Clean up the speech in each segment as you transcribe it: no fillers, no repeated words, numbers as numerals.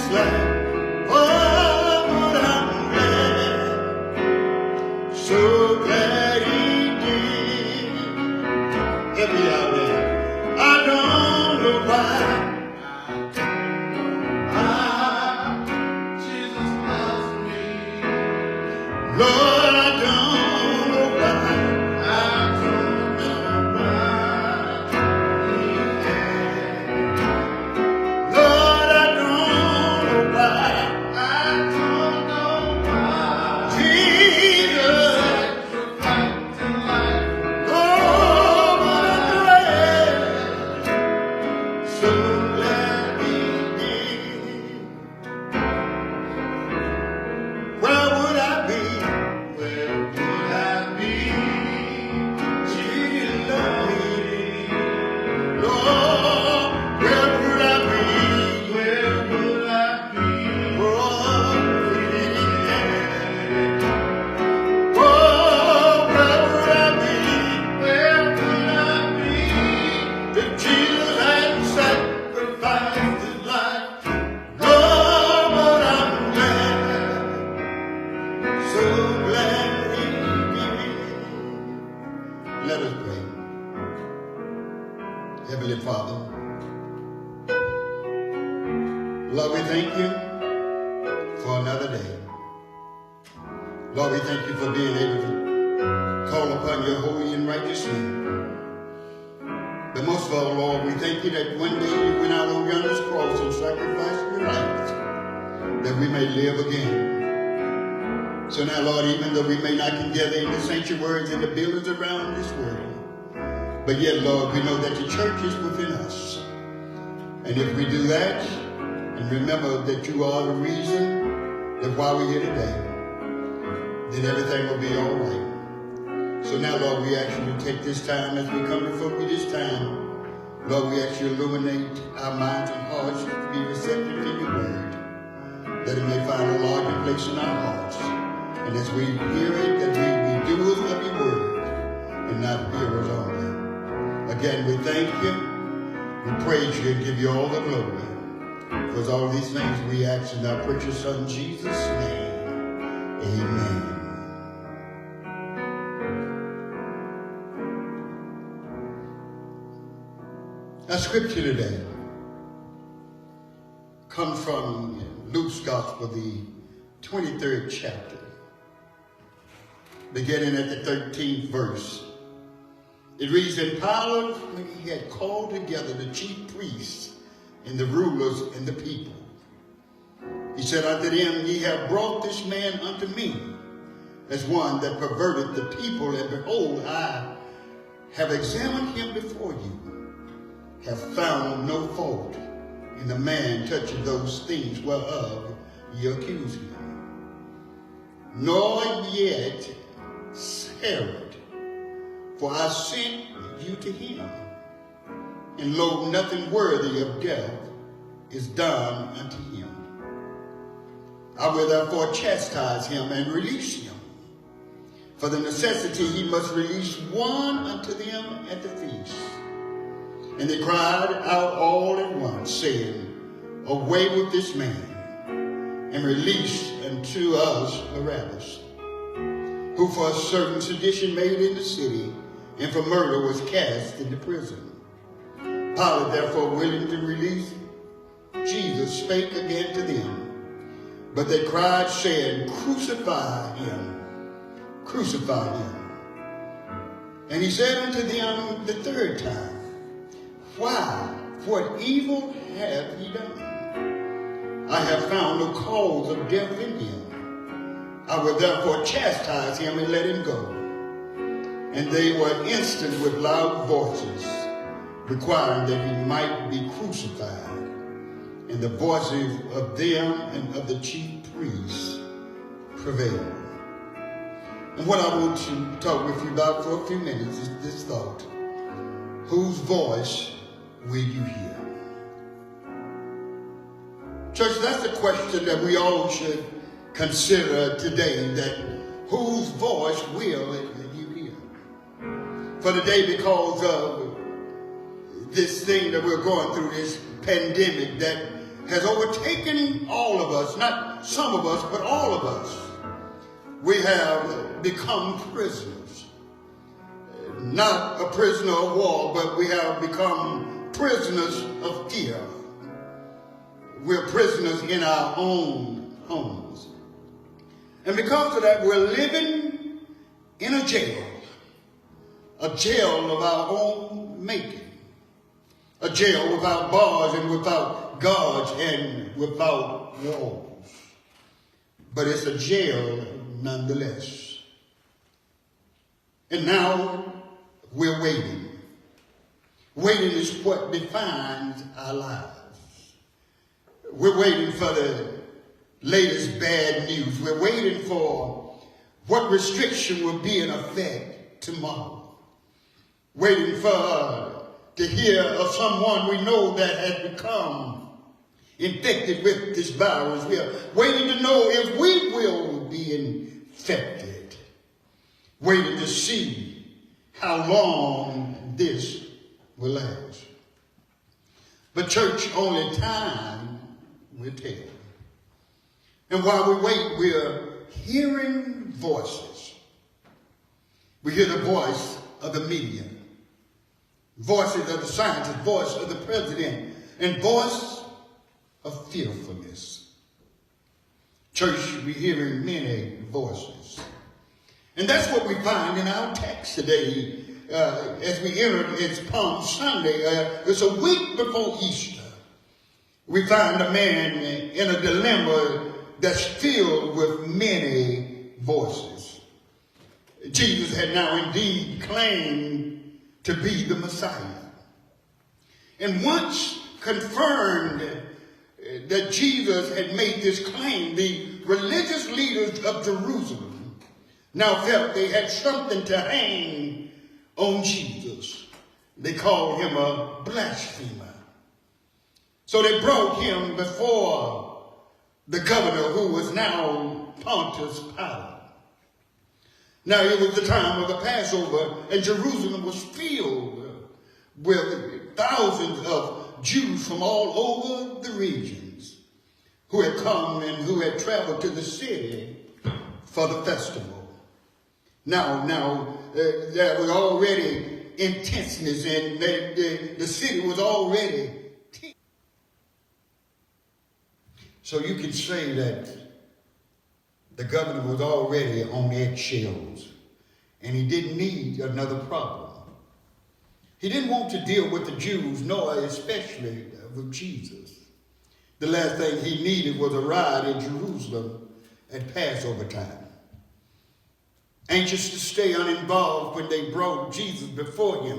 his life. Oh, but I'm glad, so glad he did. Help me out there. I don't know why. Jesus loves me. Lord, I don't know why. I don't know why. Lord, I don't know why. I don't know why. Jesus, Sacrificed in life. oh, but I'm glad, so glad he did. Where would I be? Where would I be? Jesus loved me. Lord, where would I be? Where would I be? Oh, yeah. Oh, where would I be Where would I be? if Jesus hadn't sacrificed his life? Lord, but I'm glad, so glad he did. Let us pray. Heavenly Father, Lord, we thank you for another day. Lord, we thank you for being able to call upon your holy and righteous name. But most of all, Lord, we thank you that one day you went out on yonder's cross and sacrificed your life that we may live again. So now, Lord, even though we may not gather in the sanctuaries and the buildings around this world, but yet, Lord, we know that the church is within us. And if we do that, and remember that you are the reason that why we're here today, then everything will be all right. So now, Lord, we ask you to take this time as we come before you this time. Lord, we ask you to illuminate our minds and hearts to be receptive to your word, that it may find a larger place in our hearts. And as we hear it, that we be doers of your word and not hearers only. Again, we thank you, we praise you, and give you all the glory. Because all these things we ask in our precious Son, Jesus' name. Amen. Our scripture today comes from Luke's Gospel, the 23rd chapter, beginning at the 13th verse. It reads, "And Pilate, when he had called together the chief priests and the rulers and the people, he said unto them, Ye have brought this man unto me as one that perverted the people, and behold, I have examined him before you, have found no fault in the man touching those things whereof ye accuse him. Nor yet Herod, for I sent you to him, and lo, nothing worthy of death is done unto him. I will therefore chastise him and release him. For the necessity he must release one unto them at the feast. And they cried out all at once, saying, Away with this man, and release unto us Barabbas, who for a certain sedition made in the city, and for murder was cast into prison. Pilate, therefore, willing to release Jesus, spake again to them. But they cried, saying, Crucify him, crucify him. And he said unto them the third time, Why, what evil hath he done? I have found no cause of death in him. I will therefore chastise him and let him go. And they were instant with loud voices, requiring that he might be crucified. And the voices of them and of the chief priests prevailed. And what I want to talk with you about for a few minutes is this thought. Whose voice will you hear? Church, that's the question that we all should consider today, that whose voice will you hear? For today, because of this thing that we're going through, this pandemic that has overtaken all of us, not some of us, but all of us. We have become prisoners. Not a prisoner of war, but we have become prisoners of fear. We're prisoners in our own homes. And because of that, we're living in a jail of our own making. A jail without bars and without guards and without walls. But it's a jail nonetheless. And now we're waiting. Waiting is what defines our lives. We're waiting for the latest bad news. We're waiting for what restriction will be in effect tomorrow. Waiting to hear of someone we know that has become infected with this virus. We are waiting to know if we will be infected. Waiting to see how long this will last. But church, only time will tell. And while we wait, we're hearing voices. We hear the voice of the media, voices of the scientists, voice of the president, and voice of fearfulness. Church, we're hearing many voices. And that's what we find in our text today as we enter it's Palm Sunday. It's a week before Easter. We find a man in a dilemma that's filled with many voices. Jesus had now indeed claimed to be the Messiah. And once confirmed that Jesus had made this claim, the religious leaders of Jerusalem now felt they had something to hang on Jesus. They called him a blasphemer. So they brought him before the governor, who was now Pontius Pilate. Now it was the time of the Passover, and Jerusalem was filled with thousands of Jews from all over the regions who had come and who had traveled to the city for the festival. Now there was already intenseness, and the city was already tense. So you can say that the governor was already on eggshells, and he didn't need another problem. He didn't want to deal with the Jews, nor especially with Jesus. The last thing he needed was a ride in Jerusalem at Passover time. Anxious to stay uninvolved when they brought Jesus before him,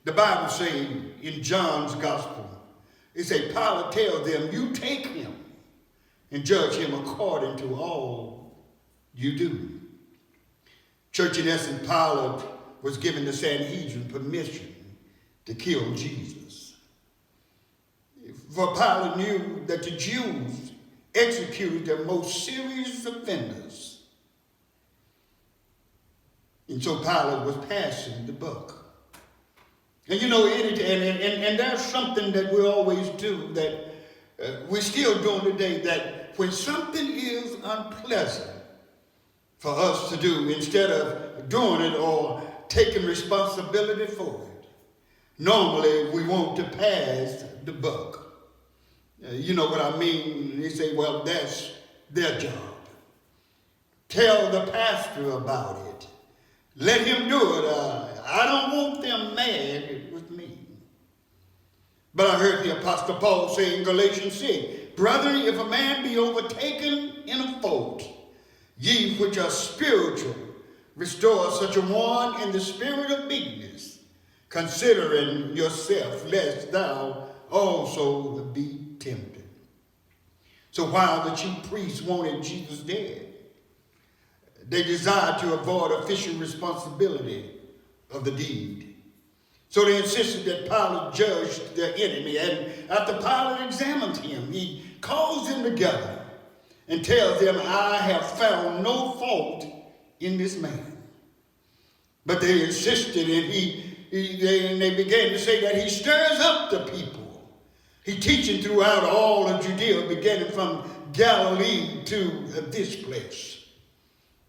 the Bible says in John's gospel, it says, Pilate tells them, you take him and judge him according to all you do. Church, in essence, Pilate was given the Sanhedrin permission to kill Jesus. For Pilate knew that the Jews executed their most serious offenders. And so Pilate was passing the buck. And you know, and there's something that we always do that we're still doing today, that when something is unpleasant for us to do, instead of doing it or taking responsibility for it, normally we want to pass the buck. You know what I mean? They say, well, that's their job. Tell the pastor about it. Let him do it. I don't want them mad with me. But I heard the Apostle Paul say in Galatians 6, brethren, if a man be overtaken in a fault, ye which are spiritual, restore such a one in the spirit of meekness, considering yourself, lest thou also be tempted. So while the chief priests wanted Jesus dead, they desired to avoid official responsibility of the deed. So they insisted that Pilate judged their enemy. And after Pilate examined him, he calls them together and tells them, I have found no fault in this man. But they insisted, and they began to say that he stirs up the people He teaching throughout all of Judea, beginning from Galilee to this place.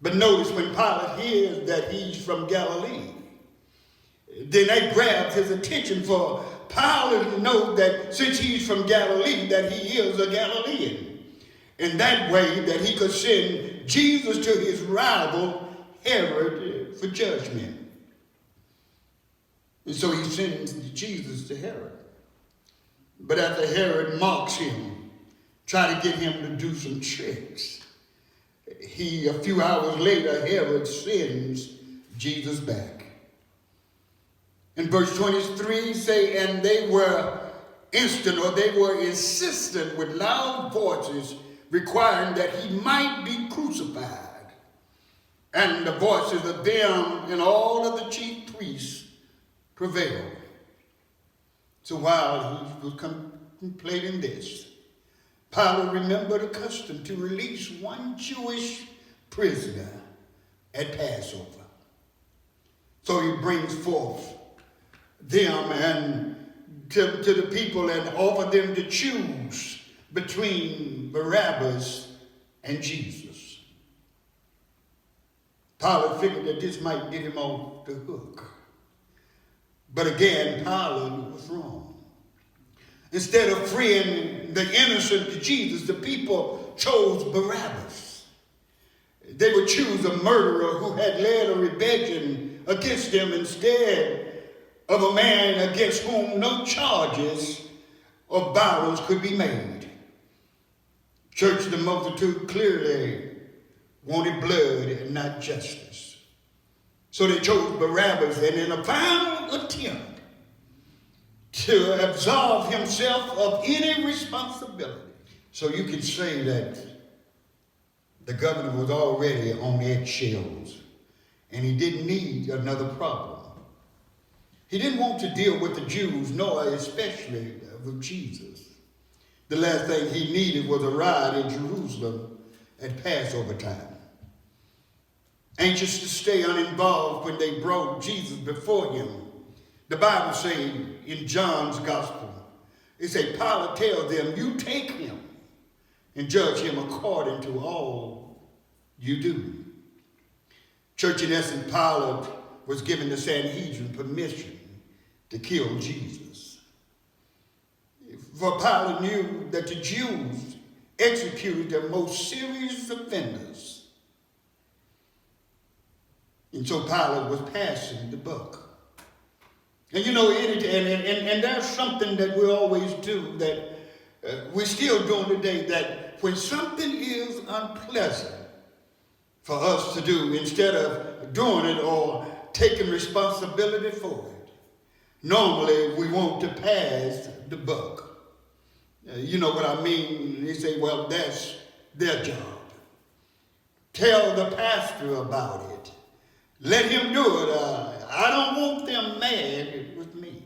But notice when Pilate hears that he's from Galilee, then that grabs his attention, for Pilate knows that since he's from Galilee, that he is a Galilean. In that way that he could send Jesus to his rival Herod for judgment. And so he sends Jesus to Herod. But after Herod mocks him, try to get him to do some tricks, a few hours later, Herod sends Jesus back. In verse 23 say, and they were insistent with loud voices, requiring that he might be crucified. And the voices of them and all of the chief priests prevailed. So while he was contemplating this, Pilate remembered a custom to release one Jewish prisoner at Passover. So he brings forth them and to the people and offer them to choose between Barabbas and Jesus. Pilate figured that this might get him off the hook. But again, Pilate was wrong. Instead of freeing the innocent Jesus, the people chose Barabbas. They would choose a murderer who had led a rebellion against them instead of a man against whom no charges of violence could be made. Church, the multitude clearly wanted blood and not justice. So they chose Barabbas, and in a final attempt to absolve himself of any responsibility. So you can say that the governor was already on eggshells, and he didn't need another problem. He didn't want to deal with the Jews, nor especially with Jesus. The last thing he needed was a ride in Jerusalem at Passover time. Anxious to stay uninvolved when they brought Jesus before him, the Bible says in John's gospel, it says, Pilate tells them, you take him and judge him according to all you do. Church, in essence, Pilate was given the Sanhedrin permission to kill Jesus. For Pilate knew that the Jews executed their most serious offenders. And so Pilate was passing the buck. And you know, and there's something that we always do that we're still doing today, that when something is unpleasant for us to do, instead of doing it or taking responsibility for it, normally we want to pass the buck. You know what I mean? They say, well, that's their job. Tell the pastor about it. Let him do it. I don't want them mad with me.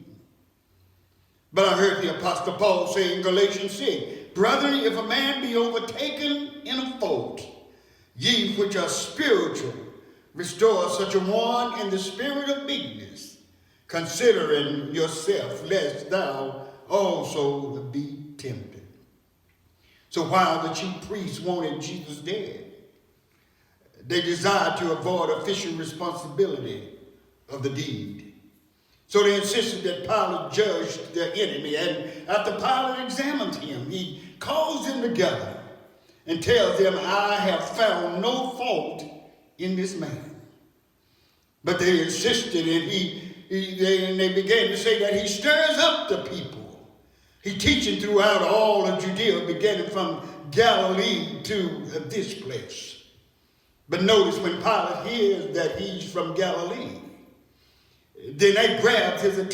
But I heard the Apostle Paul say in Galatians 6, brethren, if a man be overtaken in a fault, ye which are spiritual, restore such a one in the spirit of meekness, considering yourself, lest thou also be tempted. So while the chief priests wanted Jesus dead, they desired to avoid official responsibility of the deed. So they insisted that Pilate judged their enemy, and after Pilate examined him, he calls them together and tells them, I have found no fault in this man. But they insisted, and they began to say that he stirs up the people. He teaching throughout all of Judea, beginning from Galilee to this place. But notice when Pilate hears that he's from Galilee, then that grabs his attention.